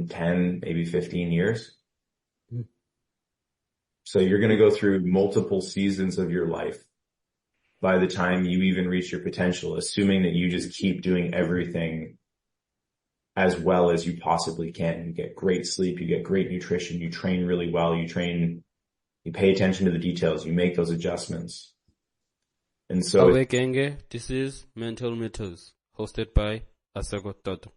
10, maybe 15 years. So you're going to go through multiple seasons of your life by the time you even reach your potential, assuming that you just keep doing everything as well as you possibly can. You get great sleep, you get great nutrition, you train really well, you pay attention to the details, you make those adjustments. And so this is Mental Mythos, hosted by Asekho Toto.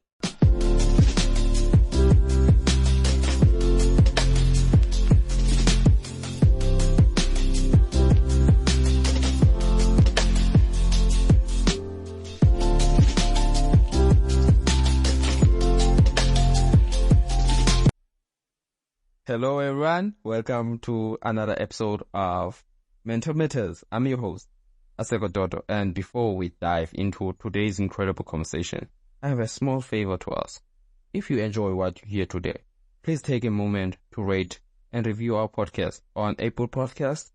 Hello everyone, welcome to another episode of Mental Mythos. I'm your host, Asekho Toto, and before we dive into today's incredible conversation, I have a small favor to ask. If you enjoy what you hear today, please take a moment to rate and review our podcast on Apple Podcasts,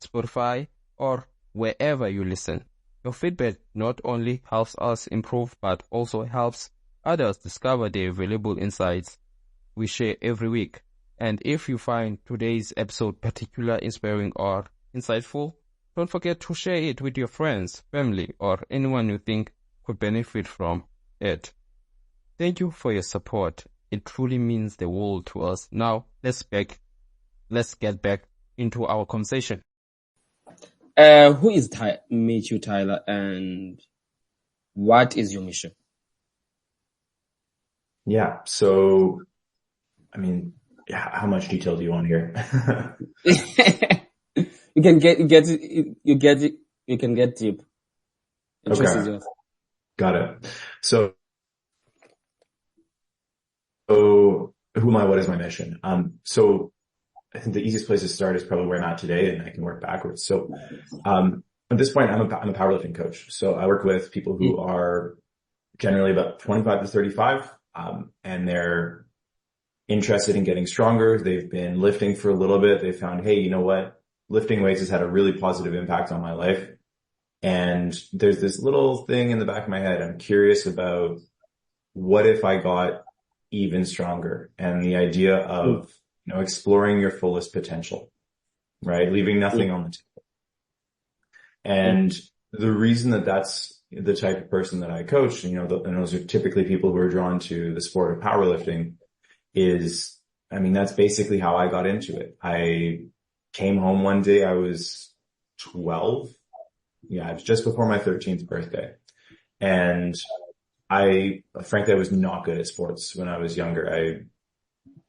Spotify, or wherever you listen. Your feedback not only helps us improve, but also helps others discover the valuable insights we share every week. And if you find today's episode particularly inspiring or insightful, don't forget to share it with your friends, family, or anyone you think could benefit from it. Thank you for your support. It truly means the world to us. Now, let's get back into our conversation. Who is Matthew Tyler, and what is your mission? Yeah, so, how much detail do you want here? You can get deep. Okay. Got it. So who am I? What is my mission? So I think the easiest place to start is probably where I'm at today, and I can work backwards. So, at this point, I'm a powerlifting coach. So I work with people who are generally about 25 to 35, and they're interested in getting stronger. They've been lifting for a little bit. They found, hey, you know what? Lifting weights has had a really positive impact on my life. And there's this little thing in the back of my head. I'm curious about what if I got even stronger, and the idea of, exploring your fullest potential, right? Leaving nothing on the table. And the reason that that's the type of person that I coach, and those are typically people who are drawn to the sport of powerlifting, is, that's basically how I got into it. I came home one day, I was 12. Yeah, it was just before my 13th birthday. And frankly, I was not good at sports when I was younger. I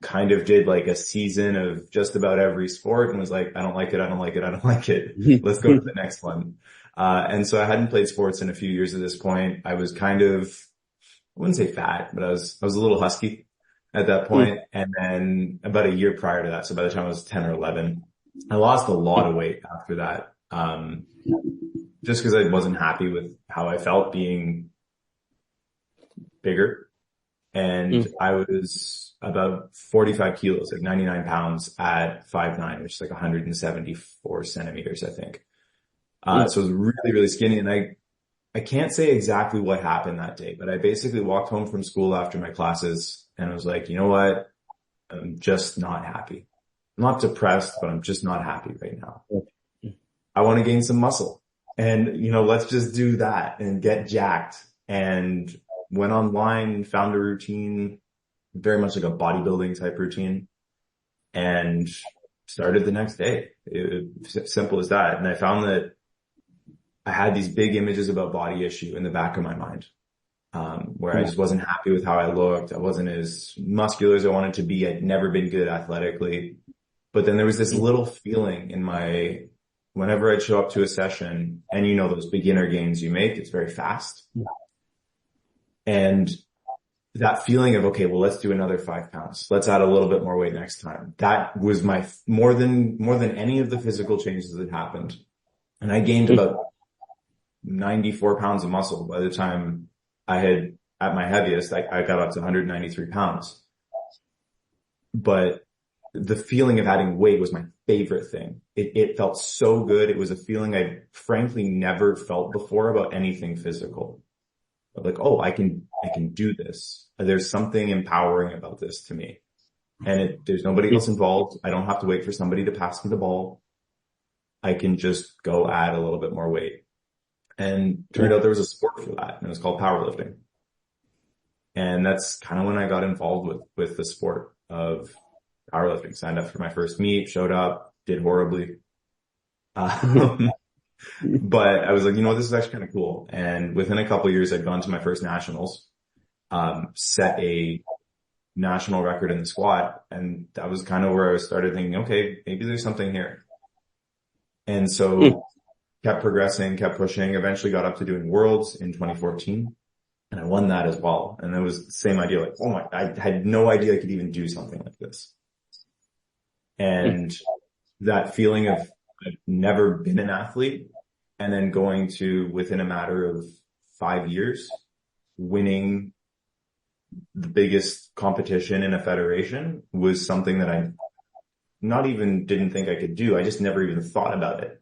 kind of did like a season of just about every sport and was like, I don't like it. Let's go to the next one. And so I hadn't played sports in a few years at this point. I was kind of, I wouldn't say fat, but I was a little husky at that point. And then about a year prior to that, so by the time I was 10 or 11, I lost a lot of weight after that. Just because I wasn't happy with how I felt being bigger. And I was about 45 kilos, like 99 pounds at 5'9", which is like 174 centimeters, I think. So I was really, really skinny. And I can't say exactly what happened that day, but I basically walked home from school after my classes and I was like, you know what? I'm just not happy. I'm not depressed, but I'm just not happy right now. I want to gain some muscle, and, let's just do that and get jacked. And went online and found a routine, very much like a bodybuilding type routine, and started the next day. Simple as that. And I found that I had these big images about body issue in the back of my mind, where I just wasn't happy with how I looked. I wasn't as muscular as I wanted to be. I'd never been good athletically. But then there was this little feeling in whenever I'd show up to a session, and those beginner gains you make, it's very fast. And that feeling of, okay, well, let's do another 5 pounds. Let's add a little bit more weight next time. That was my, more than any of the physical changes that happened. And I gained about 94 pounds of muscle by the time I had, at my heaviest, I got up to 193 pounds. But the feeling of adding weight was my favorite thing. It felt so good. It was a feeling I frankly never felt before about anything physical. like, oh, I can do this. There's something empowering about this to me. And there's nobody else involved. I don't have to wait for somebody to pass me the ball. I can just go add a little bit more weight. And turned out there was a sport for that, and it was called powerlifting. And that's kind of when I got involved with the sport of powerlifting. Signed up for my first meet, showed up, did horribly. But I was like, this is actually kind of cool. And within a couple of years, I'd gone to my first nationals, set a national record in the squat. And that was kind of where I started thinking, okay, maybe there's something here. And so kept progressing, kept pushing, eventually got up to doing worlds in 2014. And I won that as well. And it was the same idea, like, I had no idea I could even do something like this. And that feeling of I've never been an athlete, and then going to, within a matter of 5 years, winning the biggest competition in a federation was something that I not even didn't think I could do. I just never even thought about it.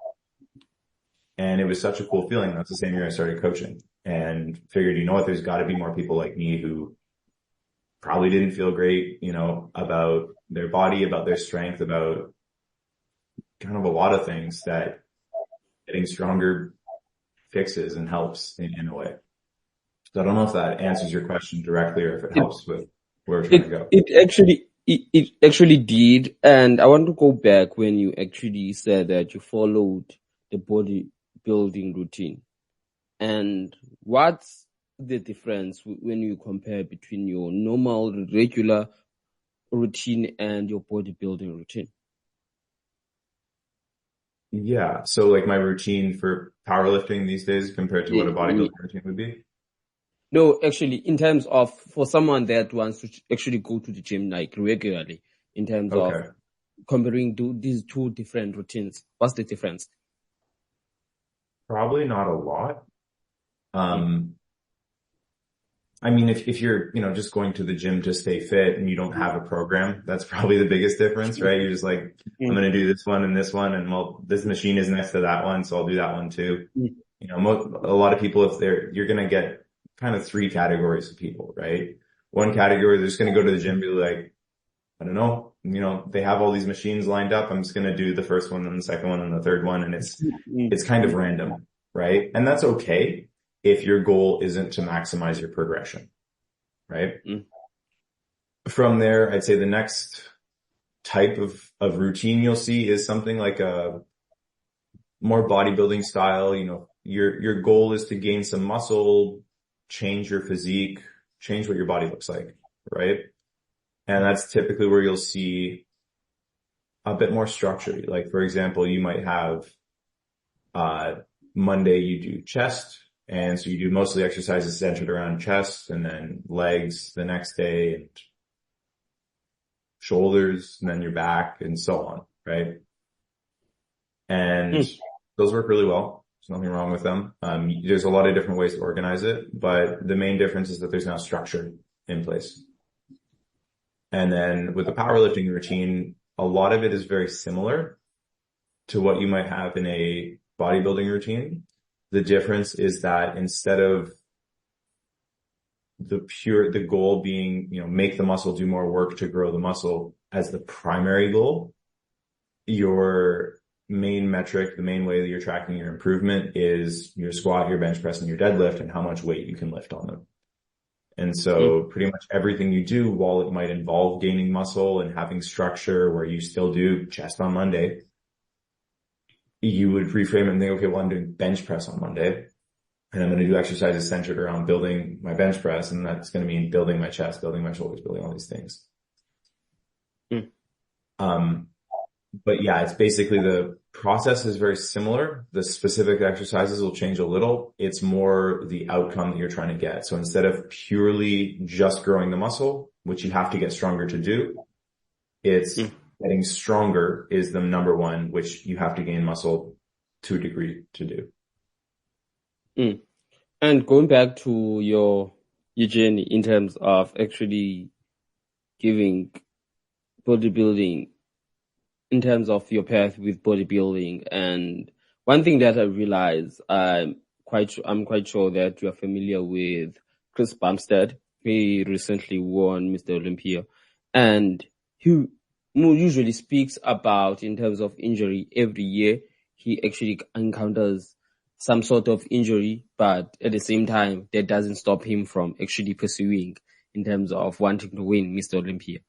And it was such a cool feeling. That's the same year I started coaching and figured, there's got to be more people like me who probably didn't feel great, about their body, about their strength, about kind of a lot of things that getting stronger fixes and helps in a way. So I don't know if that answers your question directly or if it helps with where we're trying to go. It actually did. And I want to go back when you actually said that you followed the bodybuilding routine. And what's the difference when you compare between your normal, regular routine and your bodybuilding routine? Yeah. So like my routine for powerlifting these days compared to what a bodybuilding routine would be? No, actually, in terms of for someone that wants to actually go to the gym like regularly, in terms of comparing these two different routines, what's the difference? Probably not a lot. I mean, if you're, just going to the gym to stay fit and you don't have a program, that's probably the biggest difference, right? You're just like, I'm going to do this one, and well, this machine is next to that one, so I'll do that one too. A lot of people, you're going to get kind of 3 categories of people, right? One category, they're just going to go to the gym and be like, I don't know, they have all these machines lined up. I'm just going to do the first one and the second one and the third one. And it's kind of random, right? And that's okay if your goal isn't to maximize your progression, right? From there, I'd say the next type of routine you'll see is something like a more bodybuilding style. Your goal is to gain some muscle, change your physique, change what your body looks like, right? And that's typically where you'll see a bit more structure. Like, for example, you might have, Monday you do chest. And so you do mostly exercises centered around chest, and then legs the next day, and shoulders, and then your back, and so on, right? And those work really well. There's nothing wrong with them. There's a lot of different ways to organize it, but the main difference is that there's now structure in place. And then with the powerlifting routine, a lot of it is very similar to what you might have in a bodybuilding routine. The difference is that instead of the goal being, make the muscle do more work to grow the muscle as the primary goal, your main metric, the main way that you're tracking your improvement is your squat, your bench press, and your deadlift, and how much weight you can lift on them. And so pretty much everything you do, while it might involve gaining muscle and having structure where you still do chest on Monday, you would reframe it and think, okay, well, I'm doing bench press on Monday, and I'm going to do exercises centered around building my bench press. And that's going to mean building my chest, building my shoulders, building all these things. But yeah, it's basically the process is very similar. The specific exercises will change a little. It's more the outcome that you're trying to get. So instead of purely just growing the muscle, which you have to get stronger to do, it's getting stronger is the number one, which you have to gain muscle to a degree to do. And going back to your journey in terms of actually giving bodybuilding, in terms of your path with bodybuilding, and one thing that I realized I'm quite sure that you are familiar with Chris Bumstead. He recently won Mr. Olympia, and he usually speaks about, in terms of injury, every year he actually encounters some sort of injury, but at the same time, that doesn't stop him from actually pursuing in terms of wanting to win Mr. Olympia.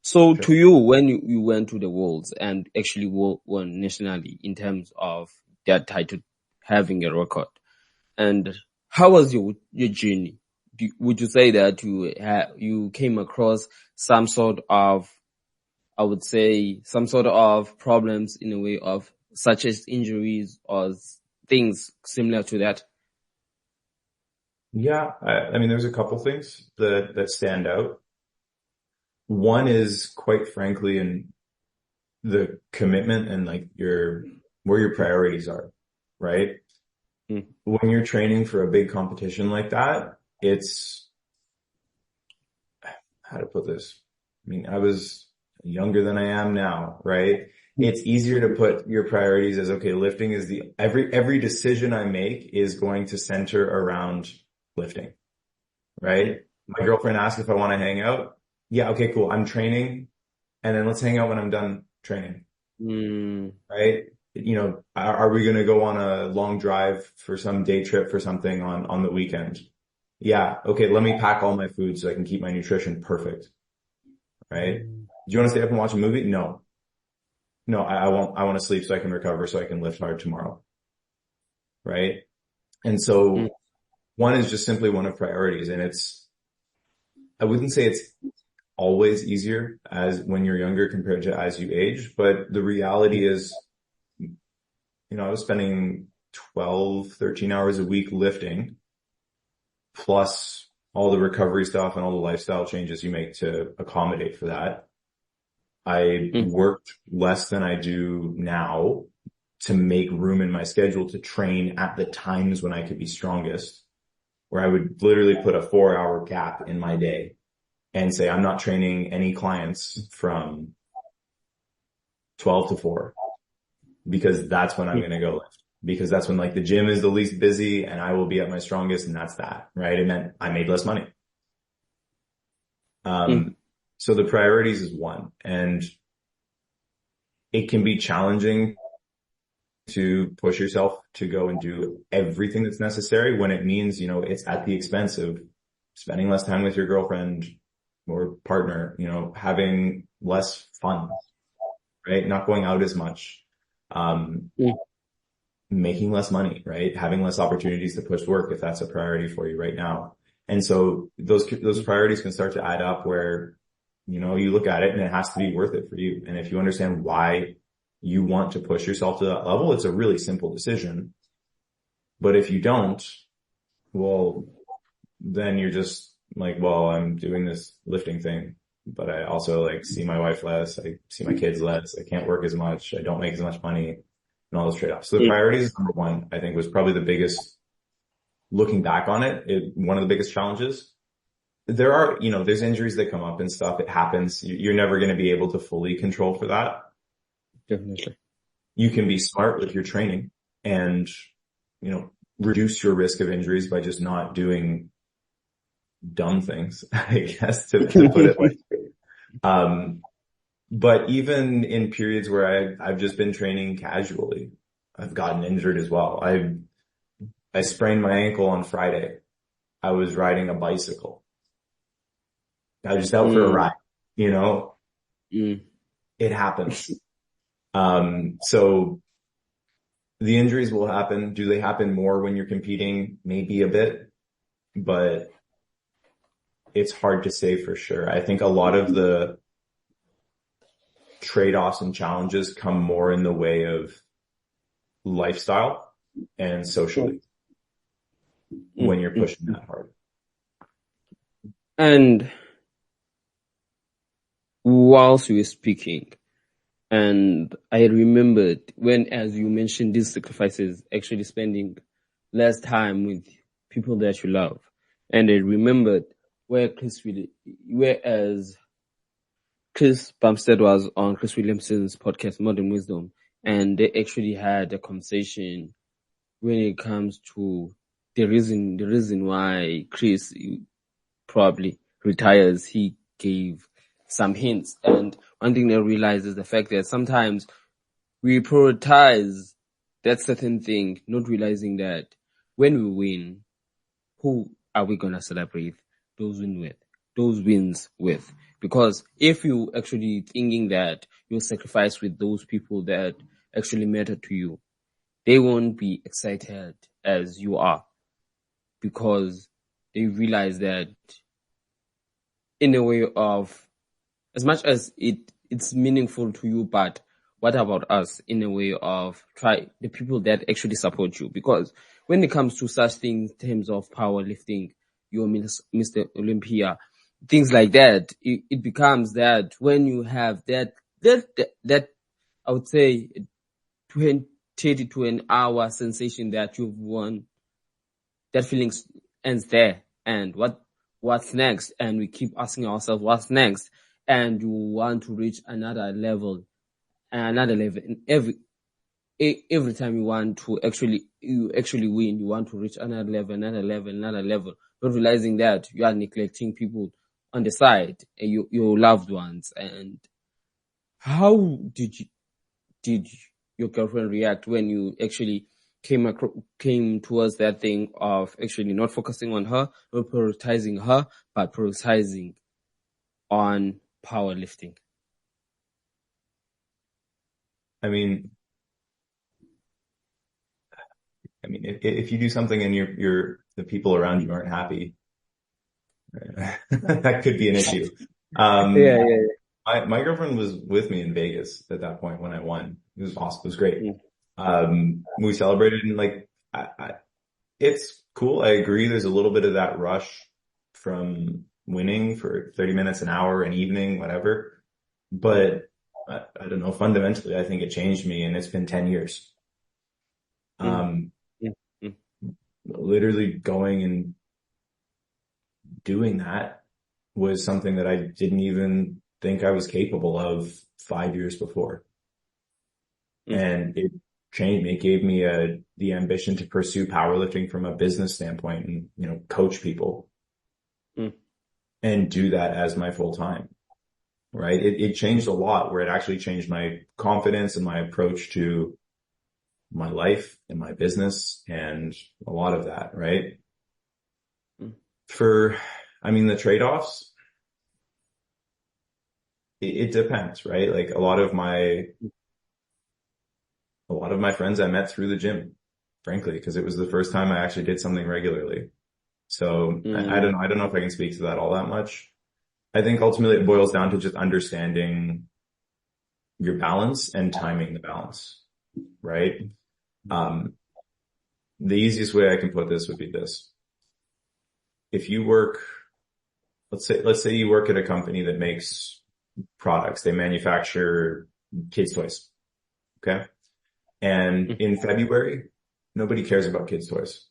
So to you, when you went to the Worlds and actually won nationally in terms of that title, having a record, and how was your journey? Would you say that you came across some sort of, I would say, some sort of problems in a way of such as injuries or things similar to that? Yeah, I mean, there's a couple things that stand out. One is, quite frankly, in the commitment and like where your priorities are, right? When you're training for a big competition like that, it's, how to put this? I mean, I was younger than I am now, right? It's easier to put your priorities as, okay, lifting is every decision I make is going to center around lifting, right? My girlfriend asked if I want to hang out. Yeah, okay, cool. I'm training, and then let's hang out when I'm done training. Right? You know, are we going to go on a long drive for some day trip for something on the weekend? Yeah. Okay. Let me pack all my food so I can keep my nutrition perfect. Right? Do you want to stay up and watch a movie? No, I won't. I want to sleep so I can recover so I can lift hard tomorrow. Right? And so one is just simply one of priorities, and I wouldn't say it's always easier as when you're younger compared to as you age, but the reality is, you know, I was spending 12, 13 hours a week lifting, plus all the recovery stuff and all the lifestyle changes you make to accommodate for that. I worked less than I do now to make room in my schedule to train at the times when I could be strongest, where I would literally put a 4-hour gap in my day and say, I'm not training any clients from 12 to 4 because that's when I'm going to go lift, because that's when like the gym is the least busy and I will be at my strongest, and that's that, right? It meant I made less money. So the priorities is one, and it can be challenging to push yourself to go and do everything that's necessary when it means, you know, it's at the expense of spending less time with your girlfriend or partner, you know, having less fun, right? Not going out as much, making less money, right? Having less opportunities to push work if that's a priority for you right now. And so those priorities can start to add up where, you know, you look at it and it has to be worth it for you. And if you understand why you want to push yourself to that level, it's a really simple decision. But if you don't, well, then you're just like, well, I'm doing this lifting thing, but I also like see my wife less. I see my kids less. I can't work as much. I don't make as much money and all those trade-offs. So the priorities, number one, I think was probably the biggest, looking back on it, one of the biggest challenges. There are, you know, there's injuries that come up and stuff. It happens. You're never going to be able to fully control for that. Definitely. You can be smart with your training and, you know, reduce your risk of injuries by just not doing dumb things, I guess, to put it like, but even in periods where I've just been training casually, I've gotten injured as well. I sprained my ankle on Friday. I was riding a bicycle. I was just out for a ride, you know, it happens. So the injuries will happen. Do they happen more when you're competing? Maybe a bit, but it's hard to say for sure. I think a lot of the trade-offs and challenges come more in the way of lifestyle and socially when you're pushing that hard. And whilst we were speaking, and I remembered when, as you mentioned, these sacrifices, actually spending less time with people that you love. And I remembered whereas Chris Bumstead was on Chris Williamson's podcast, Modern Wisdom, and they actually had a conversation when it comes to the reason why Chris probably retires, he gave some hints. And one thing they realize is the fact that sometimes we prioritize that certain thing, not realizing that when we win, who are we gonna celebrate those wins with? Because if you actually thinking that you'll sacrifice with those people that actually matter to you, they won't be excited as you are, because they realize that in a way of, as much as it's meaningful to you, but what about us, in a way of the people that actually support you? Because when it comes to such things in terms of powerlifting, you're Mr. Olympia, things like that, it becomes that when you have that I would say 30 to an hour sensation that you've won, that feeling ends there. And what's next? And we keep asking ourselves, what's next? And you want to reach another level. And every time you actually win, you want to reach another level, not realizing that you are neglecting people on the side, and your loved ones. And how did your girlfriend react when you actually came towards that thing of actually not focusing on her, not prioritizing her, but prioritizing on powerlifting? I mean, if you do something and the people around you aren't happy, that could be an issue. Yeah. My girlfriend was with me in Vegas at that point when I won. It was awesome. It was great. We celebrated, and it's cool. I agree. There's a little bit of that rush from winning for 30 minutes, an hour, an evening, whatever. But I don't know. Fundamentally, I think it changed me, and it's been 10 years. Literally going and doing that was something that I didn't even think I was capable of 5 years before. And it changed me. It gave me the ambition to pursue powerlifting from a business standpoint and, coach people and do that as my full time. Right. It changed a lot, where it actually changed my confidence and my approach to my life and my business and a lot of that. Right. The trade-offs, it depends, right? Like a lot of my friends I met through the gym, frankly, because it was the first time I actually did something regularly. So I don't know if I can speak to that all that much. I think ultimately it boils down to just understanding your balance and timing the balance, right? The easiest way I can put this would be this. If you work, let's say you work at a company that makes products, they manufacture kids' toys. Okay. And in February, nobody cares about kids' toys,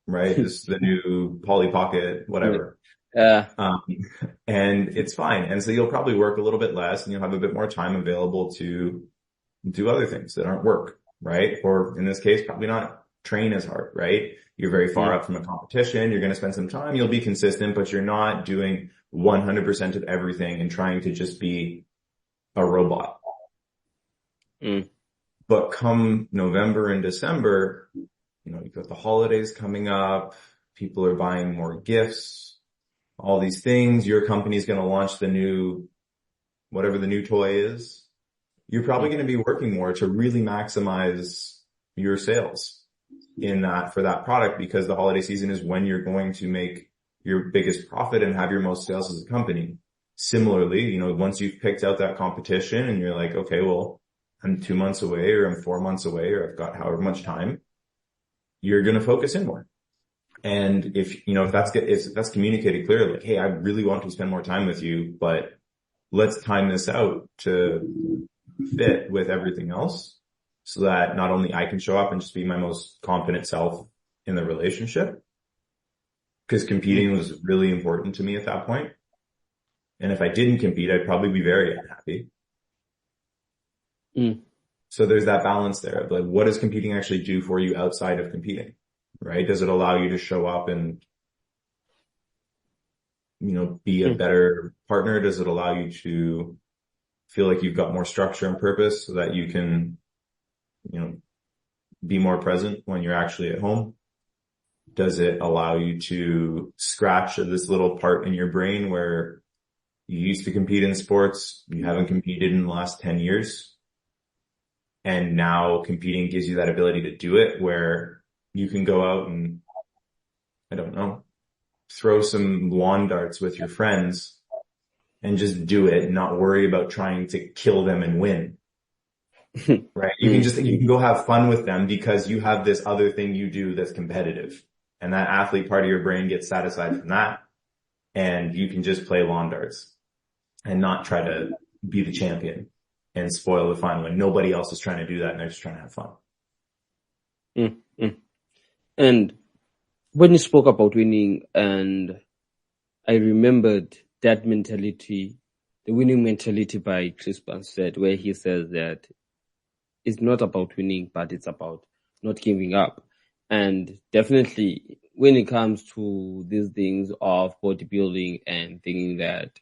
right? This is the new Polly Pocket, whatever. And it's fine. And so you'll probably work a little bit less and you'll have a bit more time available to do other things that aren't work, right? Or in this case, probably not train as hard, right? You're very far up from a competition. You're going to spend some time. You'll be consistent, but you're not doing 100% of everything and trying to just be a robot. But come November and December, you've got the holidays coming up. People are buying more gifts, all these things. Your company's going to launch whatever the new toy is. You're probably going to be working more to really maximize your sales for that product, because the holiday season is when you're going to make your biggest profit and have your most sales as a company. Similarly, once you've picked out that competition and you're like, okay, well, I'm 2 months away, or I'm 4 months away, or I've got however much time, you're going to focus in more. And if that's communicated clearly, like, hey, I really want to spend more time with you, but let's time this out to fit with everything else so that not only I can show up and just be my most confident self in the relationship, because competing was really important to me at that point. And if I didn't compete, I'd probably be very unhappy. So there's that balance there of like, what does competing actually do for you outside of competing? right? Does it allow you to show up and, be a better partner? Does it allow you to feel like you've got more structure and purpose so that you can, be more present when you're actually at home? Does it allow you to scratch this little part in your brain where you used to compete in sports, you haven't competed in the last 10 years, and now competing gives you that ability to do it, where you can go out and, I don't know, throw some lawn darts with your friends and just do it and not worry about trying to kill them and win. Right? You can go have fun with them because you have this other thing you do that's competitive, and that athlete part of your brain gets satisfied from that, and you can just play lawn darts and not try to be the champion and spoil the fun when nobody else is trying to do that and they're just trying to have fun. And when you spoke about winning, and I remembered that mentality, the winning mentality by Chris Bumstead, where he says that it's not about winning, but it's about not giving up. And definitely when it comes to these things of bodybuilding and thinking that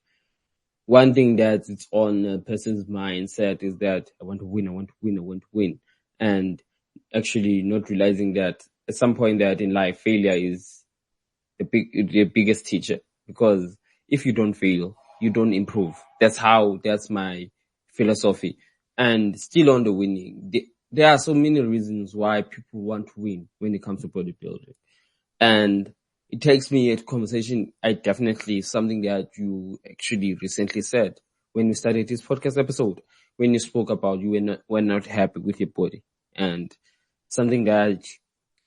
one thing that it's on a person's mindset is that I want to win, I want to win, I want to win. And actually not realizing that at some point that in life, failure is the biggest teacher, because if you don't fail, you don't improve. That's my philosophy. And still on the winning, there are so many reasons why people want to win when it comes to bodybuilding. And it takes me a conversation. Something that you actually recently said when we started this podcast episode, when you spoke about you were not happy with your body, and something that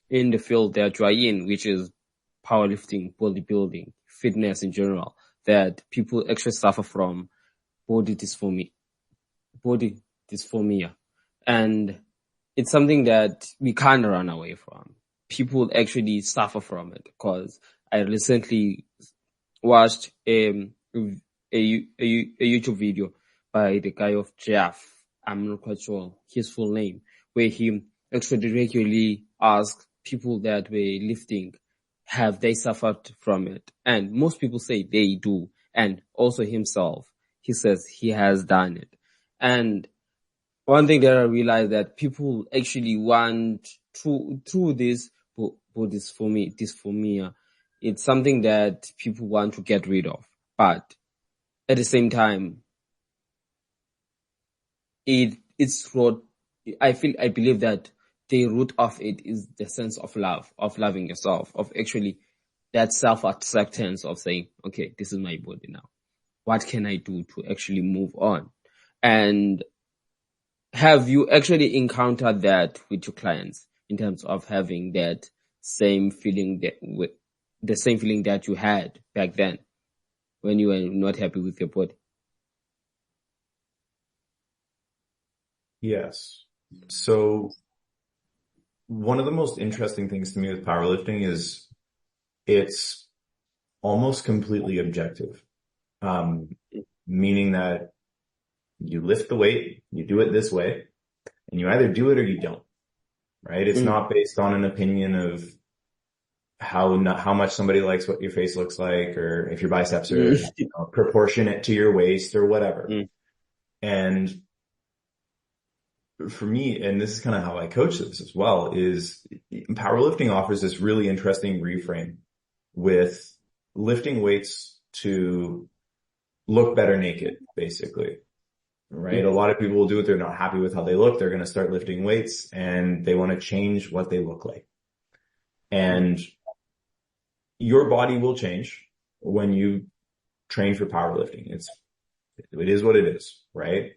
in the field that you are in, which is powerlifting, bodybuilding, fitness in general, that people actually suffer from body dysphoria. And it's something that we can't run away from. People actually suffer from it, because I recently watched a YouTube video by the guy of Jeff. I'm not quite sure his full name, where he actually regularly asked people that were lifting, have they suffered from it? And most people say they do. And also himself, he says he has done it. And one thing that I realized that people actually want through this dysphoria, it's something that people want to get rid of. But at the same time, I believe that the root of it is the sense of love, of loving yourself, of actually that self-acceptance of saying, okay, this is my body now. What can I do to actually move on? And have you actually encountered that with your clients in terms of having that same feeling that you had back then when you were not happy with your body? Yes. So one of the most interesting things to me with powerlifting is it's almost completely objective. Meaning that you lift the weight, you do it this way, and you either do it or you don't, right? It's not based on an opinion of how much somebody likes what your face looks like, or if your biceps are proportionate to your waist or whatever. And for me, and this is kind of how I coach this as well, is powerlifting offers this really interesting reframe with lifting weights to look better naked, basically. Right? A lot of people will do it. They're not happy with how they look. They're going to start lifting weights and they want to change what they look like. And your body will change when you train for powerlifting. It is what it is, right?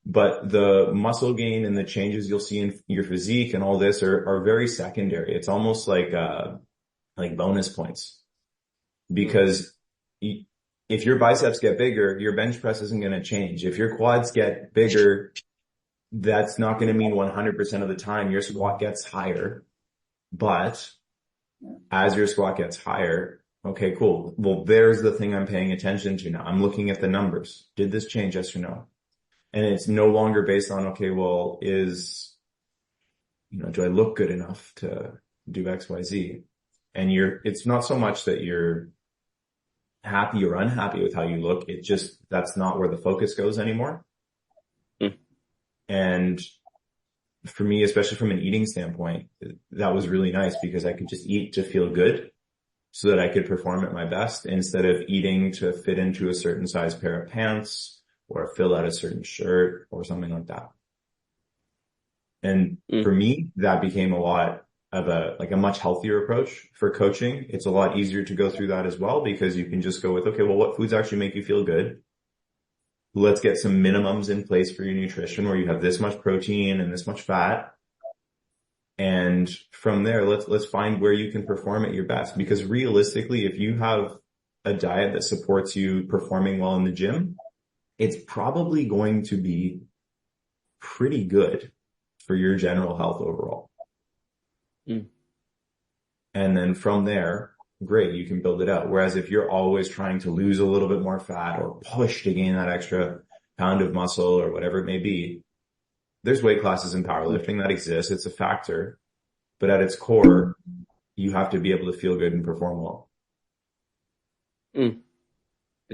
But the muscle gain and the changes you'll see in your physique and all this are very secondary. It's almost like bonus points, because if your biceps get bigger, your bench press isn't going to change. If your quads get bigger, that's not going to mean 100% of the time your squat gets higher. But as your squat gets higher, okay, cool. Well, there's the thing I'm paying attention to now. I'm looking at the numbers. Did this change? Yes or no? And it's no longer based on, okay, well, do I look good enough to do X, Y, Z. And it's not so much that you're happy or unhappy with how you look. It just, that's not where the focus goes anymore. Mm. And for me, especially from an eating standpoint, that was really nice because I could just eat to feel good so that I could perform at my best instead of eating to fit into a certain size pair of pants or fill out a certain shirt or something like that. And for me, that became a lot of a much healthier approach for coaching. It's a lot easier to go through that as well because you can just go with, okay, well, what foods actually make you feel good? Let's get some minimums in place for your nutrition where you have this much protein and this much fat. And from there, let's find where you can perform at your best. Because realistically, if you have a diet that supports you performing well in the gym, it's probably going to be pretty good for your general health overall. Mm. And then from there, great, you can build it out. Whereas if you're always trying to lose a little bit more fat or push to gain that extra pound of muscle or whatever it may be, there's weight classes in powerlifting that exist. It's a factor, but at its core, you have to be able to feel good and perform well.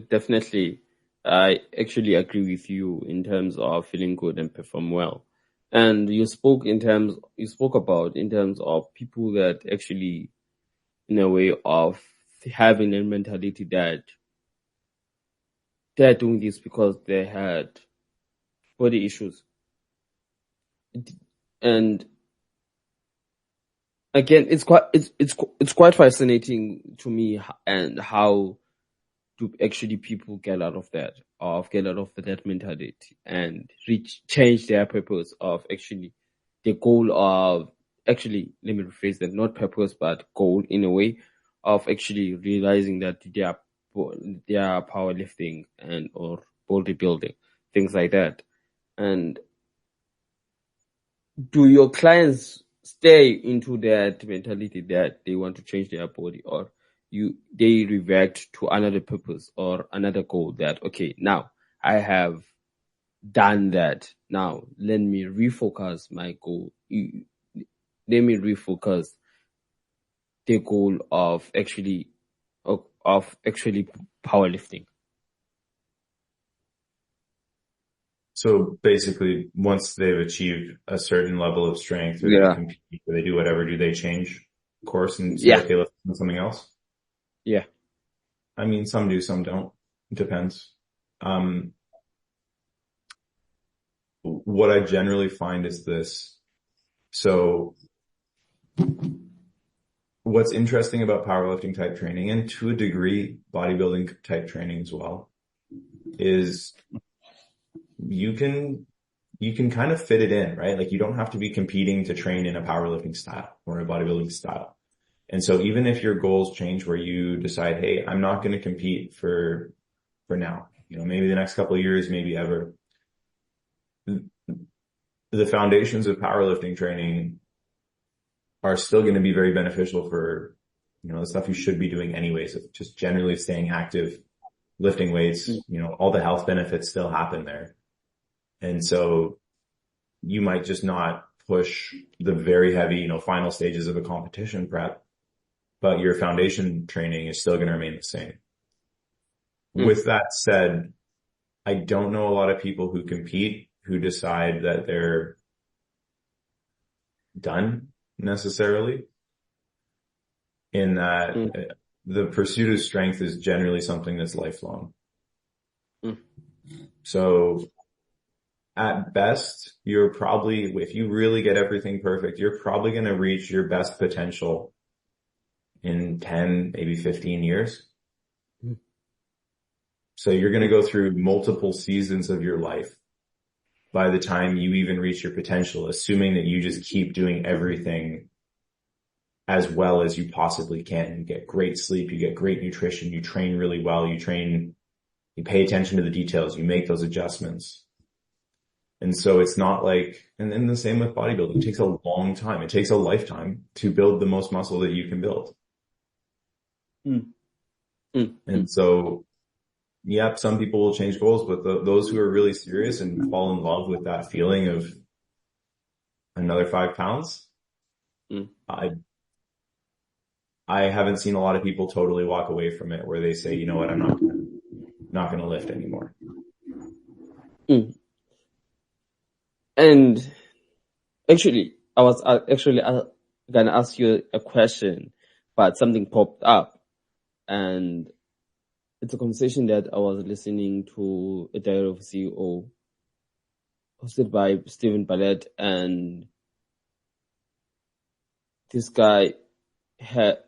Definitely. I actually agree with you in terms of feeling good and perform well. And you spoke about in terms of people that actually, in a way of having a mentality that they're doing this because they had body issues. And again, it's quite fascinating to me and how do actually people get out of that mentality and change their purpose of actually the goal of actually, let me rephrase that, not purpose, but goal in a way of actually realizing that they are powerlifting and or bodybuilding, things like that. And do your clients stay into that mentality that they want to change their body, or they revert to another purpose or another goal that, okay, now I have done that. Now let me refocus my goal. Let me refocus the goal of actually powerlifting. So basically, once they've achieved a certain level of strength, or they compete, or they do whatever, do they change course and say, okay, let's do something else? Yeah. I mean, some do, some don't. It depends. What I generally find is this. So what's interesting about powerlifting type training, and to a degree, bodybuilding type training as well, is you can kind of fit it in, right? Like you don't have to be competing to train in a powerlifting style or a bodybuilding style. And so even if your goals change where you decide, hey, I'm not going to compete for now, maybe the next couple of years, maybe ever, the foundations of powerlifting training are still going to be very beneficial for, the stuff you should be doing anyways, of just generally staying active, lifting weights, all the health benefits still happen there. And so you might just not push the very heavy, final stages of a competition prep, but your foundation training is still going to remain the same. With that said, I don't know a lot of people who compete who decide that they're done necessarily, in that the pursuit of strength is generally something that's lifelong. So at best, you're probably, if you really get everything perfect, you're probably going to reach your best potential in 10, maybe 15 years. So you're going to go through multiple seasons of your life by the time you even reach your potential, assuming that you just keep doing everything as well as you possibly can. You get great sleep, you get great nutrition, you train really well, you pay attention to the details, you make those adjustments. And so it's not like, and then the same with bodybuilding, it takes a long time. It takes a lifetime to build the most muscle that you can build. And so, yep, some people will change goals, but those who are really serious and fall in love with that feeling of another 5 pounds, I haven't seen a lot of people totally walk away from it where they say, you know what, I'm not going to lift anymore. Mm. And actually, I was going to ask you a question, but something popped up, and it's a conversation that I was listening to a Diary of a CEO hosted by Stephen Bartlett, and this guy had,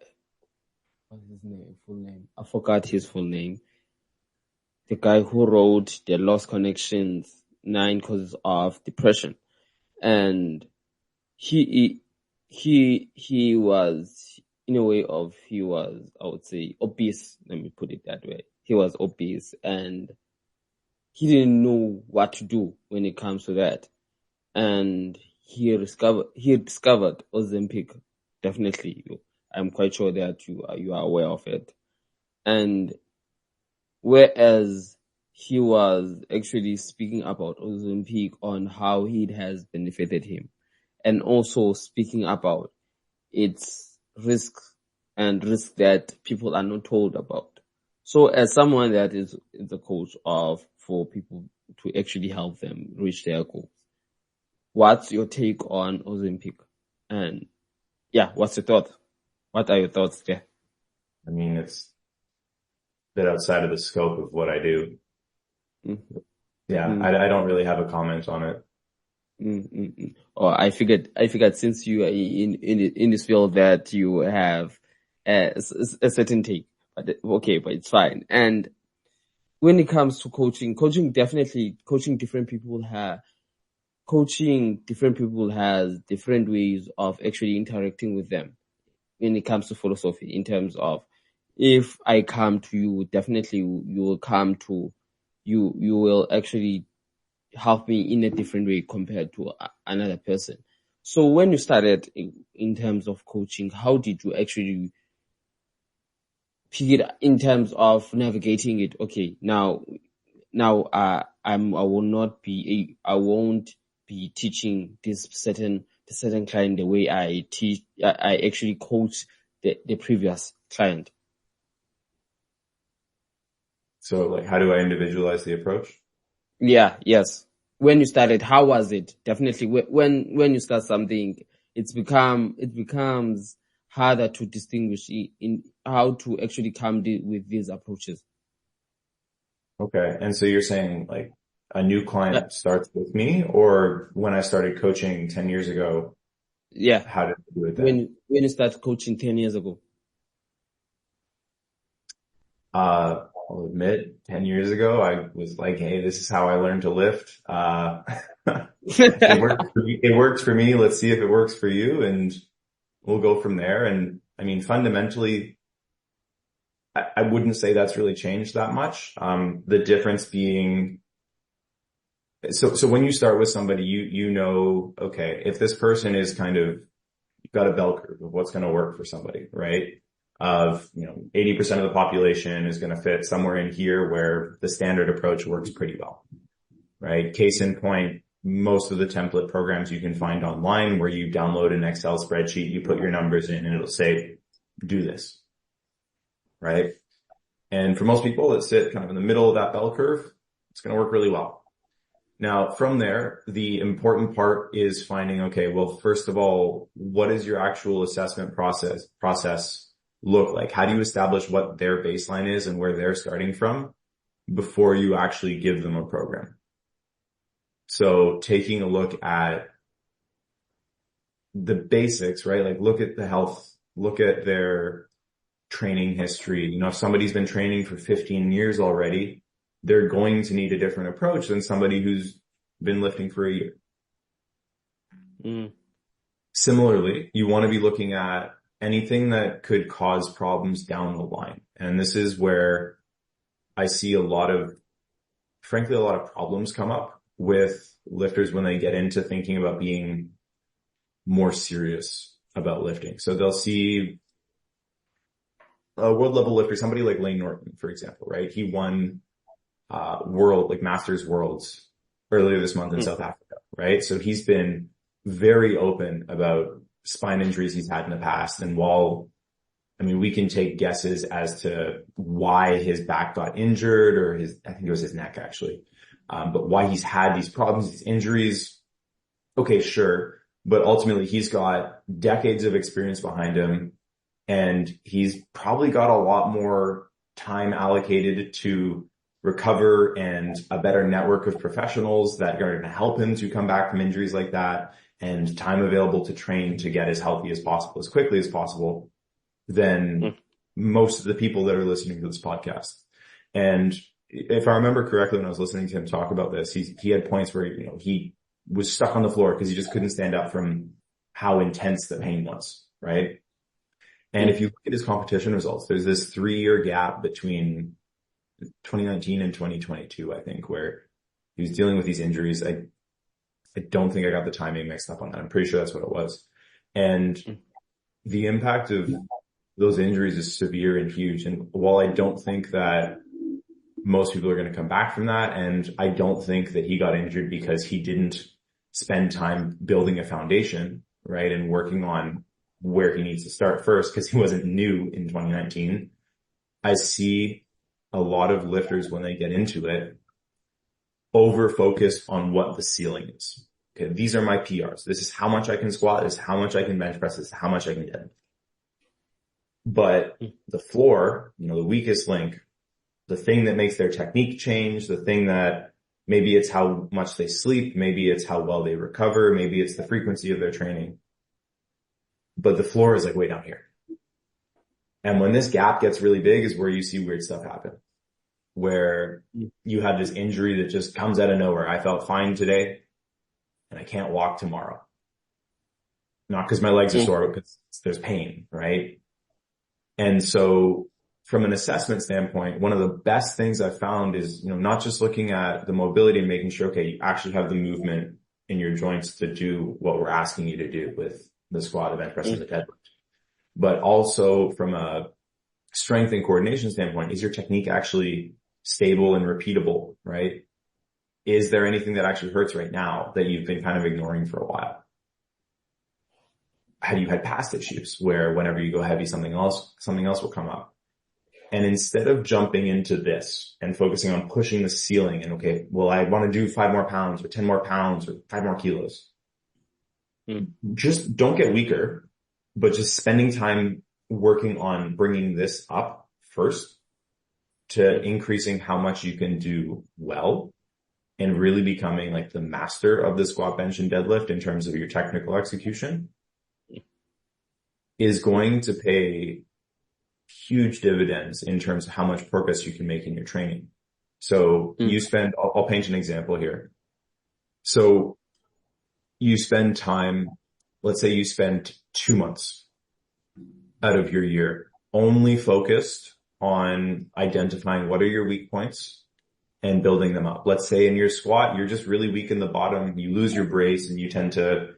what's his name? Full name? I forgot his full name. The guy who wrote The Lost Connections, 9 Causes of Depression. And he was, in a way of, he was, I would say, obese. Let me put it that way. He was obese and he didn't know what to do when it comes to that. And he discovered Ozempic. Definitely. I'm quite sure that you are aware of it. And whereas he was actually speaking about Ozempic on how it has benefited him, and also speaking about its risks and risks that people are not told about. So as someone that is a coach for people to actually help them reach their goals, what's your take on Ozempic? And yeah, what's your thought? What are your thoughts there? I mean, it's a bit outside of the scope of what I do. Mm-hmm. Yeah, Mm-hmm. I don't really have a comment on it. Mm-hmm. Oh, I figured since you are in this field that you have a certain take, but okay, but it's fine. And when it comes to coaching definitely, coaching different people has different ways of actually interacting with them when it comes to philosophy, in terms of, if I come to you, definitely you will come to, you will actually help me in a different way compared to another person. So when you started in terms of coaching, how did you actually pick it in terms of navigating it? Okay, now I won't be teaching this certain client the way I actually coach the previous client. So like, how do I individualize the approach? Yeah, yes. When you started, how was it? Definitely when you start something, it becomes harder to distinguish in how to actually come with these approaches. Okay. And so you're saying like a new client starts with me, or when I started coaching 10 years ago? Yeah. How did you do it then? When you start coaching 10 years ago? I'll admit 10 years ago, I was like, hey, this is how I learned to lift. It works for me. Let's see if it works for you, and we'll go from there. And I mean, fundamentally, I wouldn't say that's really changed that much. The difference being, so when you start with somebody, you know, okay, if this person is kind of, you've got a bell curve of what's going to work for somebody, right? Of, 80% of the population is going to fit somewhere in here where the standard approach works pretty well, right? Case in point, most of the template programs you can find online where you download an Excel spreadsheet, you put your numbers in and it'll say, do this, right? And for most people that sit kind of in the middle of that bell curve, it's going to work really well. Now, from there, the important part is finding, okay, well, first of all, what is your actual assessment process look like? How do you establish what their baseline is and where they're starting from before you actually give them a program? So taking a look at the basics, right? Like look at the health, look at their training history. If somebody's been training for 15 years already, they're going to need a different approach than somebody who's been lifting for a year. Mm. Similarly, you want to be looking at anything that could cause problems down the line. And this is where I see a lot of problems come up with lifters when they get into thinking about being more serious about lifting. So they'll see a world level lifter, somebody like Lane Norton, for example, right? He won Masters Worlds earlier this month in South Africa, right? So he's been very open about spine injuries he's had in the past. And while I mean, we can take guesses as to why his back got injured, or I think it was his neck actually. But why he's had these problems, these injuries. Okay, sure. But ultimately he's got decades of experience behind him, and he's probably got a lot more time allocated to recover and a better network of professionals that are going to help him to come back from injuries like that, and time available to train to get as healthy as possible, as quickly as possible, than most of the people that are listening to this podcast. And if I remember correctly, when I was listening to him talk about this, he had points where, he was stuck on the floor because he just couldn't stand up from how intense the pain was, right? And if you look at his competition results, there's this 3-year gap between 2019 and 2022, I think, where he was dealing with these injuries. I don't think I got the timing mixed up on that. I'm pretty sure that's what it was. And the impact of those injuries is severe and huge. And while I don't think that most people are going to come back from that, and I don't think that he got injured because he didn't spend time building a foundation, right, and working on where he needs to start first, because he wasn't new in 2019. I see a lot of lifters, when they get into it, over focus on what the ceiling is. Okay, these are my PRs. This is how much I can squat. This is how much I can bench press. This is how much I can deadlift. But the floor, the weakest link, the thing that makes their technique change, the thing that maybe it's how much they sleep, maybe it's how well they recover, maybe it's the frequency of their training. But the floor is like way down here. And when this gap gets really big is where you see weird stuff happen, where you have this injury that just comes out of nowhere. I felt fine today and I can't walk tomorrow. Not because my legs are sore, but because there's pain, right? And so from an assessment standpoint, one of the best things I've found is, not just looking at the mobility and making sure, okay, you actually have the movement in your joints to do what we're asking you to do with the squat, the bench press, and the deadlift. But also from a strength and coordination standpoint, is your technique actually stable and repeatable, right? Is there anything that actually hurts right now that you've been kind of ignoring for a while? Have you had past issues where whenever you go heavy, something else will come up? And instead of jumping into this and focusing on pushing the ceiling and, okay, well, I want to do 5 more pounds or 10 more pounds or 5 more kilos. Just don't get weaker, but just spending time working on bringing this up first to increasing how much you can do well, and really becoming like the master of the squat, bench, and deadlift in terms of your technical execution is going to pay huge dividends in terms of how much progress you can make in your training. So I'll paint an example here. So you spend time, let's say you spend 2 months out of your year only focused on identifying what are your weak points and building them up. Let's say in your squat, you're just really weak in the bottom. You lose your brace and you tend to,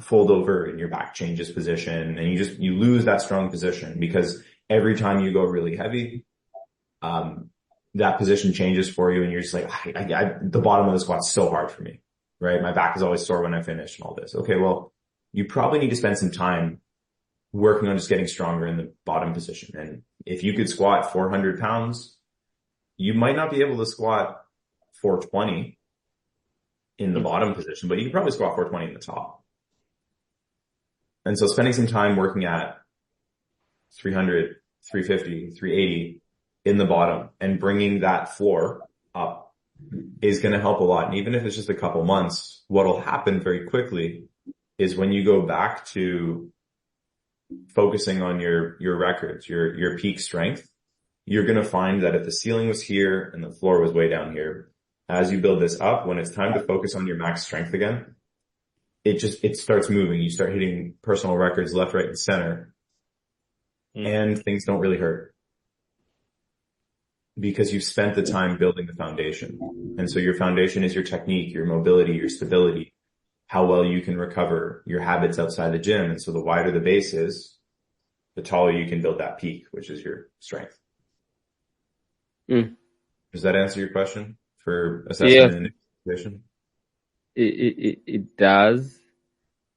fold over and your back changes position, and you lose that strong position because every time you go really heavy, that position changes for you and you're just like, the bottom of the squat's so hard for me, right? My back is always sore when I finish and all this. Okay, well, you probably need to spend some time working on just getting stronger in the bottom position. And if you could squat 400 pounds, you might not be able to squat 420 in the bottom position, but you can probably squat 420 in the top. And so spending some time working at 300, 350, 380 in the bottom and bringing that floor up is going to help a lot. And even if it's just a couple months, what'll happen very quickly is when you go back to focusing on your records, your peak strength, you're going to find that if the ceiling was here and the floor was way down here, as you build this up, when it's time to focus on your max strength again, it starts moving. You start hitting personal records left, right, and center, and things don't really hurt because you've spent the time building the foundation. And so your foundation is your technique, your mobility, your stability, how well you can recover, your habits outside the gym. And so the wider the base is, the taller you can build that peak, which is your strength. Does that answer your question for assessment and position? It does.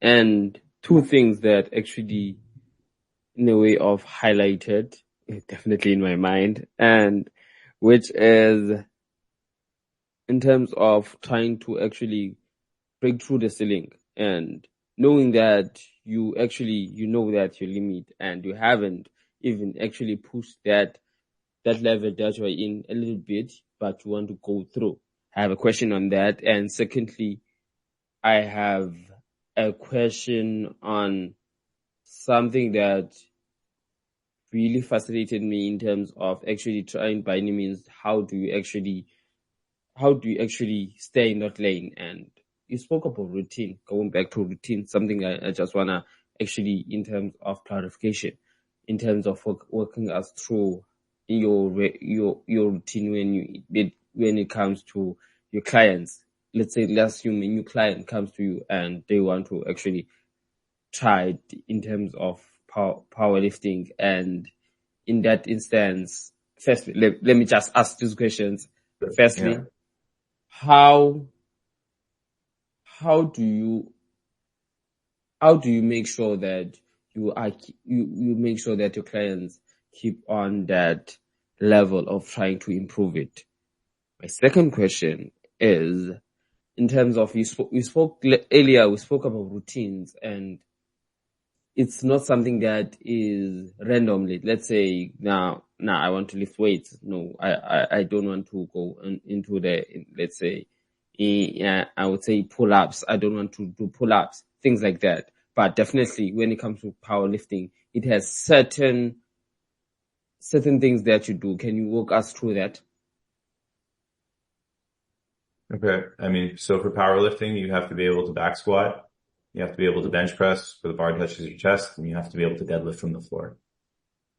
And two things that actually in a way of highlighted, definitely in my mind, and which is in terms of trying to actually break through the ceiling and knowing that you know that your limit and you haven't even actually pushed that level that you're in a little bit, but you want to go through. I have a question on that. And secondly, I have a question on something that really fascinated me in terms of actually trying by any means, how do you actually stay in that lane? And you spoke about routine, going back to routine, something I just want to actually, in terms of clarification, in terms of working us through your routine when it comes to your clients. Let's assume a new client comes to you and they want to actually try it in terms of powerlifting. And in that instance, first, let me just ask these questions. Firstly, how do you make sure that you make sure that your clients keep on that level of trying to improve it? My second question is in terms of we spoke earlier. We spoke about routines, and it's not something that is randomly. Let's say now I want to lift weights. No, I don't want to go into let's say, I would say pull-ups. I don't want to do pull-ups, things like that. But definitely when it comes to powerlifting, it has certain things that you do. Can you walk us through that? Okay. I mean, so for powerlifting, you have to be able to back squat. You have to be able to bench press where the bar touches your chest, and you have to be able to deadlift from the floor.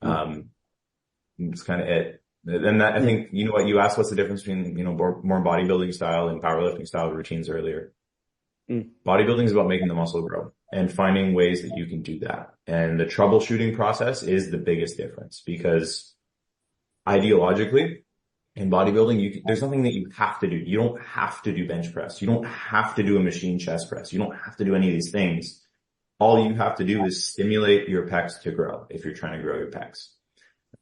That's kind of it. And that, I think, you know what, you asked what's the difference between, more bodybuilding style and powerlifting style routines earlier. Bodybuilding is about making the muscle grow and finding ways that you can do that. And the troubleshooting process is the biggest difference, because ideologically in bodybuilding, there's nothing that you have to do. You don't have to do bench press. You don't have to do a machine chest press. You don't have to do any of these things. All you have to do is stimulate your pecs to grow if you're trying to grow your pecs.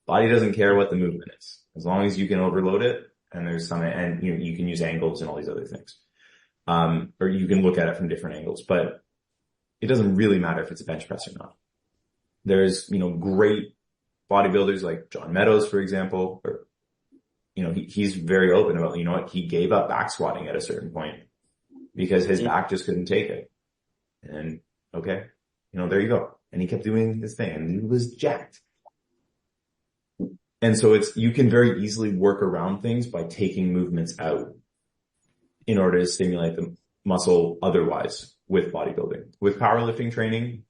Body doesn't care what the movement is, as long as you can overload it and you can use angles and all these other things. Or you can look at it from different angles, but it doesn't really matter if it's a bench press or not. There's, great bodybuilders like John Meadows, for example, or, he's very open about, he gave up back squatting at a certain point because his back just couldn't take it. And okay, there you go. And he kept doing his thing and he was jacked. And so you can very easily work around things by taking movements out in order to stimulate the muscle otherwise with bodybuilding. With powerlifting training,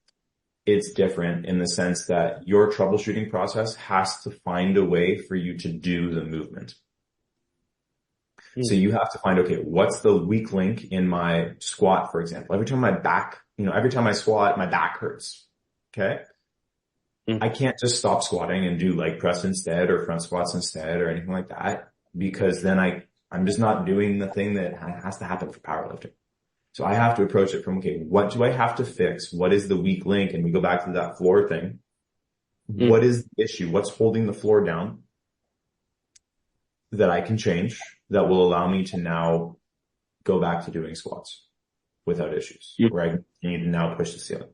it's different in the sense that your troubleshooting process has to find a way for you to do the movement. So you have to find, okay, what's the weak link in my squat, for example? Every time I squat, my back hurts. Okay. I can't just stop squatting and do leg press instead or front squats instead or anything like that, because then I'm just not doing the thing that has to happen for powerlifting. So I have to approach it from, okay, what do I have to fix? What is the weak link? And we go back to that floor thing. What is the issue? What's holding the floor down that I can change that will allow me to now go back to doing squats without issues, where I need to now push the ceiling.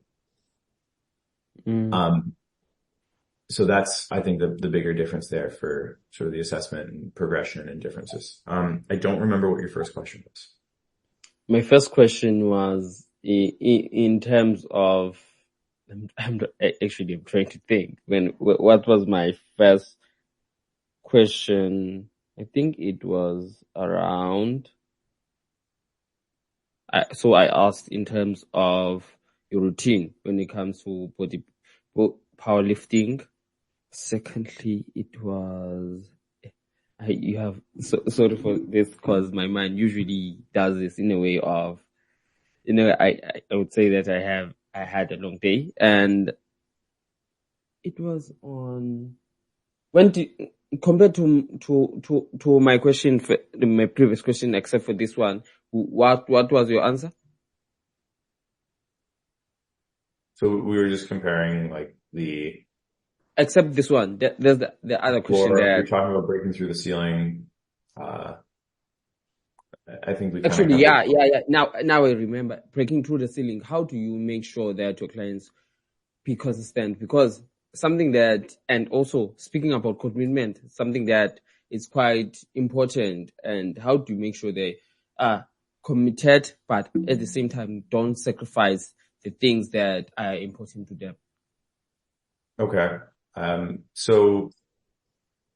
So that's, I think, the bigger difference there for sort of the assessment and progression and differences. I don't remember what your first question was. My first question was in terms of, I'm trying to think what was my first question. I think it was around, so I asked in terms of your routine when it comes to powerlifting. Secondly, it was, sorry for this, because my mind usually does this in a way of, I would say that I had a long day, and it was on compared to my question, my previous question, except for this one, what was your answer? So we were just comparing like the except this one. There's the other question Or if that you're talking about breaking through the ceiling, I think we kind of actually, covered. yeah. Now I remember breaking through the ceiling. How do you make sure that your clients be consistent? Because something that, and also speaking about commitment, something that is quite important. And how do you make sure they are committed, but at the same time don't sacrifice the things that are important to them? Okay. So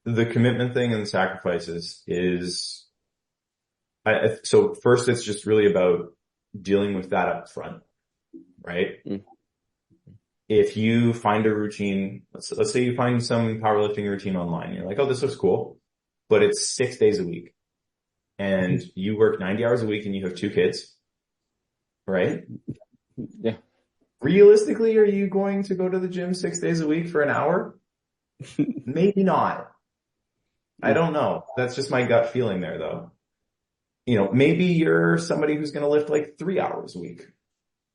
the commitment thing and the sacrifices is, so first it's just really about dealing with that up front, right? If you find a routine, let's say you find some powerlifting routine online, you're like, oh, this looks cool, but it's 6 days a week and you work 90 hours a week and you have 2 kids, right? Yeah. Realistically, are you going to go to the gym 6 days a week for an hour? Maybe not. I don't know. That's just my gut feeling there though. You know, maybe you're somebody who's going to lift like 3 hours a week.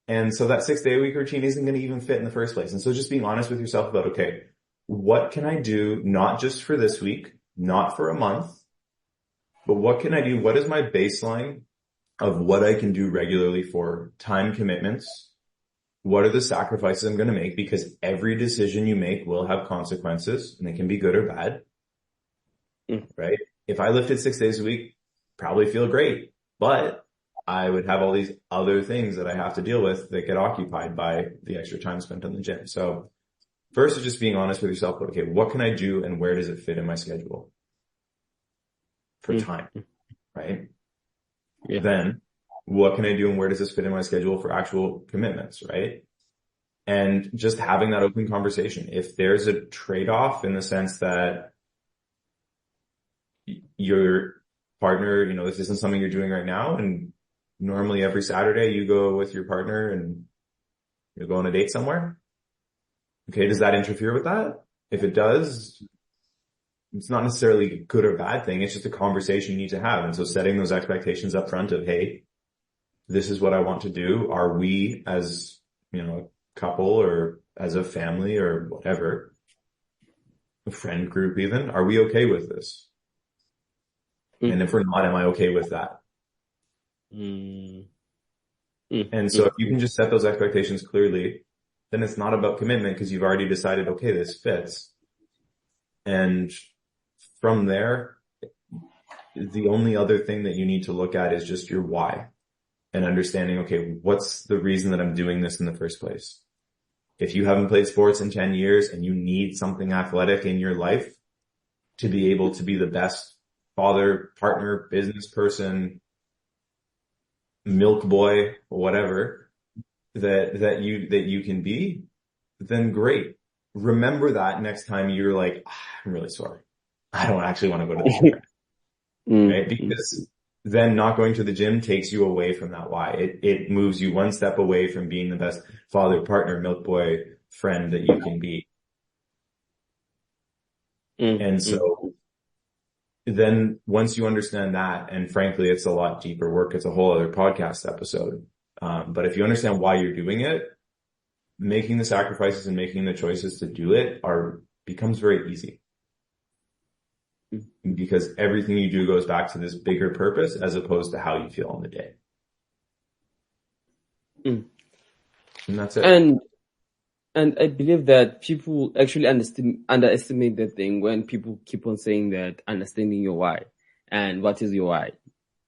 And so that 6 day a week routine isn't going to even fit in the first place. And so just being honest with yourself about, okay, what can I do not just for this week, not for a month, but what can I do? What is my baseline of what I can do regularly for time commitments? What are the sacrifices I'm going to make? Because every decision you make will have consequences and they can be good or bad, right? If I lifted 6 days a week, probably feel great, but I would have all these other things that I have to deal with that get occupied by the extra time spent on the gym. So first is just being honest with yourself. Okay, what can I do and where does it fit in my schedule for time, right? Yeah. Then what can I do and where does this fit in my schedule for actual commitments, right? And just having that open conversation. If there's a trade-off in the sense that your partner, you know, this isn't something you're doing right now, and normally every Saturday you go with your partner and you go on a date somewhere. Okay, does that interfere with that? If it does, it's not necessarily a good or bad thing. It's just a conversation you need to have. And so setting those expectations up front of, hey, this is what I want to do. Are we as, you know, a couple or as a family or whatever, a friend group even, are we okay with this? And if we're not, am I okay with that? And so if you can just set those expectations clearly, then it's not about commitment because you've already decided, okay, this fits. And from there, the only other thing that you need to look at is just your why and understanding, okay, what's the reason that I'm doing this in the first place? If you haven't played sports in 10 years and you need something athletic in your life to be able to be the best father, partner, business person, milk boy, whatever that you can be, then great. Remember that next time you're like, I'm really sorry. I don't actually want to go to the gym. Right? Because then not going to the gym takes you away from that why. It moves you one step away from being the best father, partner, milk boy, friend that you can be. And so then once you understand that, and frankly, it's a lot deeper work. It's a whole other podcast episode. But if you understand why you're doing it, making the sacrifices and making the choices to do it becomes very easy. Because everything you do goes back to this bigger purpose as opposed to how you feel on the day. And that's it. And I believe that people actually underestimate that thing when people keep on saying that understanding your why and what is your why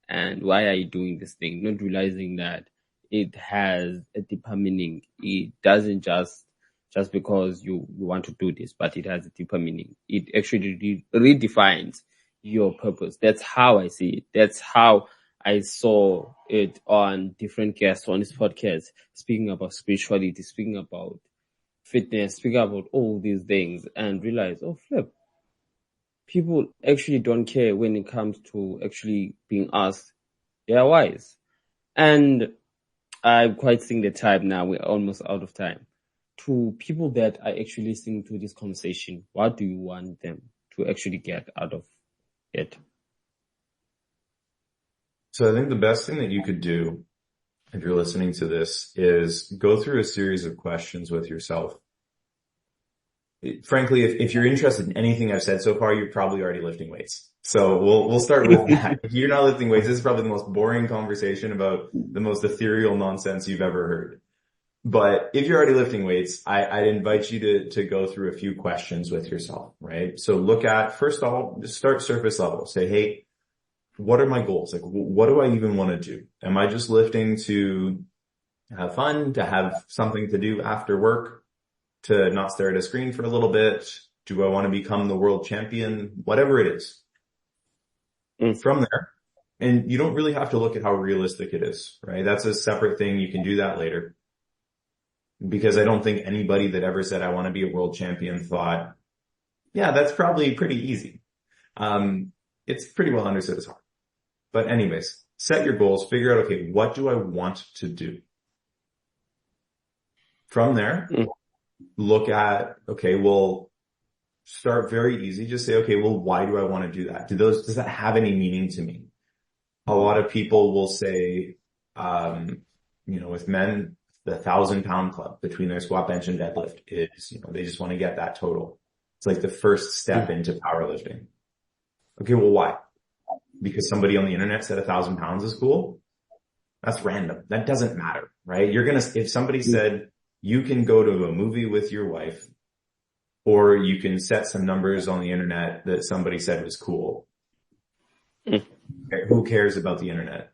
and why are you doing this thing, not realizing that it has a deeper meaning. It doesn't just because you want to do this, but it has a deeper meaning. It actually redefines your purpose. That's how I see it. That's how I saw it on different guests on this podcast, speaking about spirituality, speaking about fitness, speaking about all these things, and realize, oh flip, people actually don't care when it comes to actually being asked their whys. And I'm quite seeing the time now, we're almost out of time. To people that are actually listening to this conversation, what do you want them to actually get out of it? So I think the best thing that you could do if you're listening to this is go through a series of questions with yourself. frankly, if you're interested in anything I've said so far, you're probably already lifting weights. So we'll start with that. If you're not lifting weights, this is probably the most boring conversation about the most ethereal nonsense you've ever heard. But if you're already lifting weights, I'd invite you to go through a few questions with yourself, right? So look at, first of all, just start surface level. Say, hey, what are my goals? Like, what do I even want to do? Am I just lifting to have fun, to have something to do after work, to not stare at a screen for a little bit? Do I want to become the world champion? Whatever it is. From there, and you don't really have to look at how realistic it is, right? That's a separate thing. You can do that later. Because I don't think anybody that ever said, I want to be a world champion thought, yeah, that's probably pretty easy. It's pretty well understood as hard. But anyways, set your goals, figure out, okay, what do I want to do? From there, look at, okay, well, start very easy. Just say, okay, well, why do I want to do that? Does that have any meaning to me? A lot of people will say, with men, the 1,000-pound club between their squat, bench, and deadlift is, they just want to get that total. It's like the first step into powerlifting. Okay, well, why? Because somebody on the internet said 1,000 pounds is cool? That's random. That doesn't matter, right? If somebody said you can go to a movie with your wife, or you can set some numbers on the internet that somebody said was cool. Okay, who cares about the internet?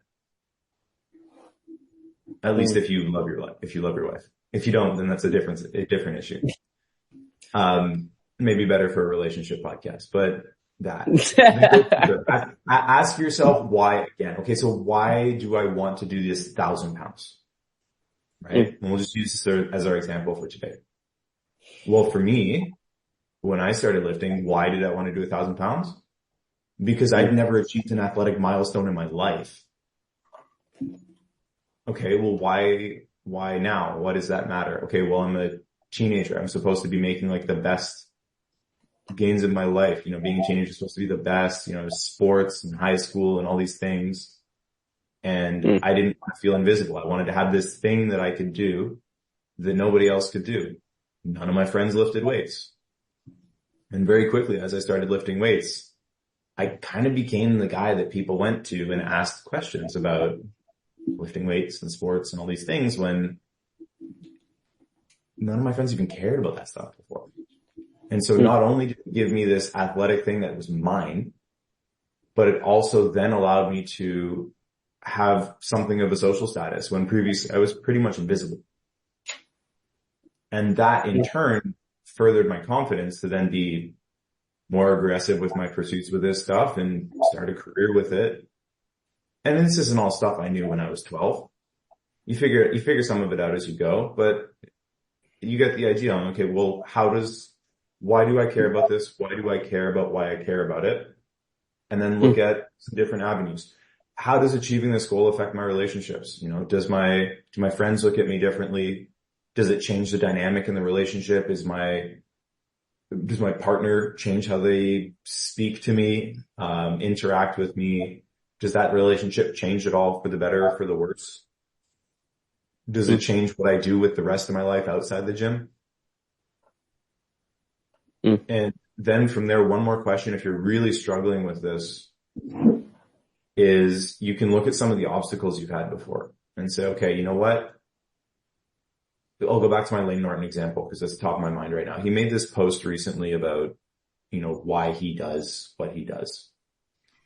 At least if you love your wife. If you don't, then that's a different issue. Maybe better for a relationship podcast, but ask yourself why again. Okay, so why do I want to do this 1,000 pounds? Right? And we'll just use this as our example for today. Well, for me, when I started lifting, why did I want to do 1,000 pounds? Because I'd never achieved an athletic milestone in my life. Okay, well, why now? What does that matter? Okay, well, I'm a teenager. I'm supposed to be making like the best gains of my life. Being a teenager is supposed to be the best, sports and high school and all these things. And I didn't want to feel invisible. I wanted to have this thing that I could do that nobody else could do. None of my friends lifted weights. And very quickly, as I started lifting weights, I kind of became the guy that people went to and asked questions about lifting weights and sports and all these things when none of my friends even cared about that stuff before. And so not only did it give me this athletic thing that was mine, but it also then allowed me to have something of a social status when previously I was pretty much invisible. And that in turn furthered my confidence to then be more aggressive with my pursuits with this stuff and start a career with it. And this isn't all stuff I knew when I was 12. You figure some of it out as you go, but you get the idea on, okay, well, why do I care about this? Why do I care about why I care about it? And then look at some different avenues. How does achieving this goal affect my relationships? Do my friends look at me differently? Does it change the dynamic in the relationship? Does my partner change how they speak to me, interact with me? Does that relationship change at all for the better or for the worse? Does it change what I do with the rest of my life outside the gym? And then from there, one more question, if you're really struggling with this, is you can look at some of the obstacles you've had before and say, okay, you know what? I'll go back to my Lane Norton example because that's top of my mind right now. He made this post recently about, why he does what he does.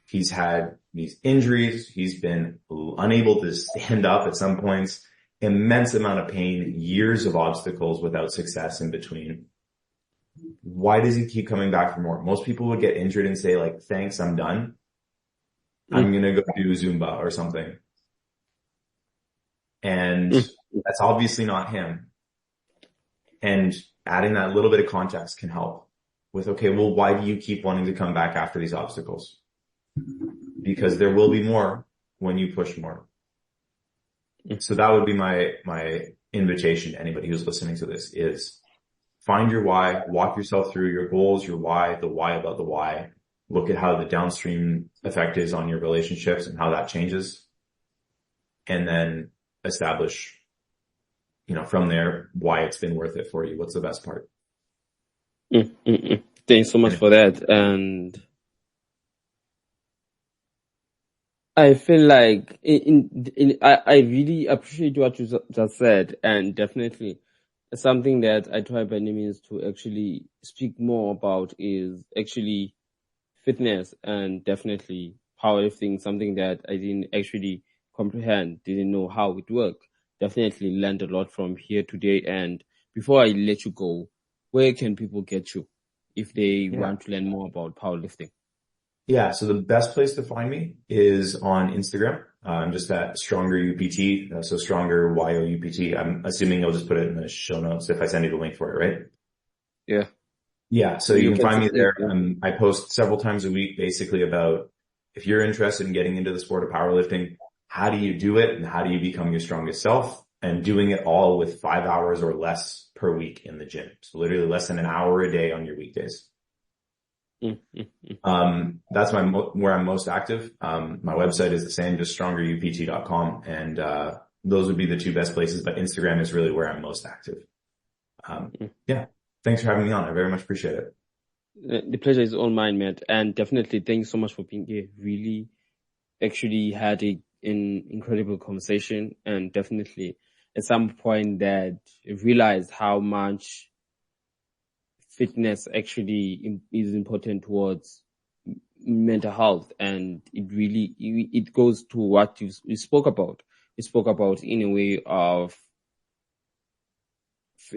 He's had these injuries. He's been unable to stand up at some points, immense amount of pain, years of obstacles without success in between. Why does he keep coming back for more? Most people would get injured and say like, thanks, I'm done. I'm going to go do Zumba or something. And that's obviously not him. And adding that little bit of context can help with, okay, well, why do you keep wanting to come back after these obstacles? Because there will be more when you push more. So that would be my invitation to anybody who's listening to this is find your why, walk yourself through your goals, your why, the why about the why. Look at how the downstream effect is on your relationships and how that changes. And then establish, from there, why it's been worth it for you. What's the best part? Thanks so much for that. And I feel like I really appreciate what you just said, and definitely something that I try by any means to actually speak more about is actually fitness and definitely powerlifting, something that I didn't actually comprehend, didn't know how it worked. Definitely learned a lot from here today. And before I let you go, where can people get you if they want to learn more about powerlifting? Yeah, so the best place to find me is on Instagram. I'm just at Stronger UPT, so Stronger YOUPT. I'm assuming you'll just put it in the show notes if I send you the link for it, right? Yeah. Yeah, so you can find me there. I post several times a week basically about if you're interested in getting into the sport of powerlifting, how do you do it and how do you become your strongest self, and doing it all with 5 hours or less per week in the gym. So literally less than an hour a day on your weekdays. That's where I'm most active. My website is the same, just strongerupt.com. And, those would be the two best places, but Instagram is really where I'm most active. Yeah. Thanks for having me on. I very much appreciate it. The pleasure is all mine, Matt. And definitely thanks so much for being here. Really actually had an incredible conversation, and definitely at some point that I realized how much fitness actually is important towards mental health. And it goes to what you spoke about. You spoke about in a way of,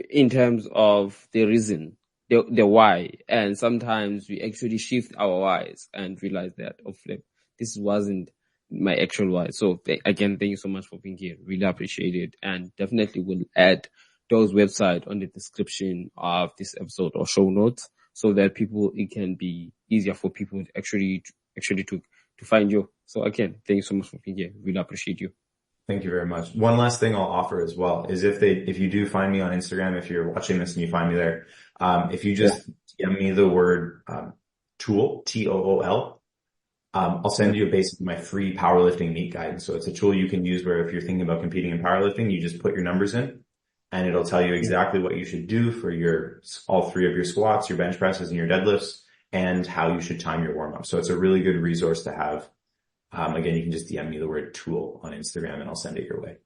in terms of the reason, the why. And sometimes we actually shift our whys and realize that, oh flip, this wasn't my actual why. So again, thank you so much for being here. Really appreciate it. And definitely will add those website on the description of this episode or show notes, so that it can be easier for people to find you. So again, thank you so much for being here. Really appreciate you. Thank you very much. One last thing I'll offer as well is if you do find me on Instagram, if you're watching this and you find me there, if you just DM me the word, tool, TOOL, I'll send you basically my free powerlifting meet guide. So it's a tool you can use where if you're thinking about competing in powerlifting, you just put your numbers in and it'll tell you exactly what you should do for all three of your squats, your bench presses and your deadlifts, and how you should time your warm up. So it's a really good resource to have. Again, you can just DM me the word tool on Instagram and I'll send it your way.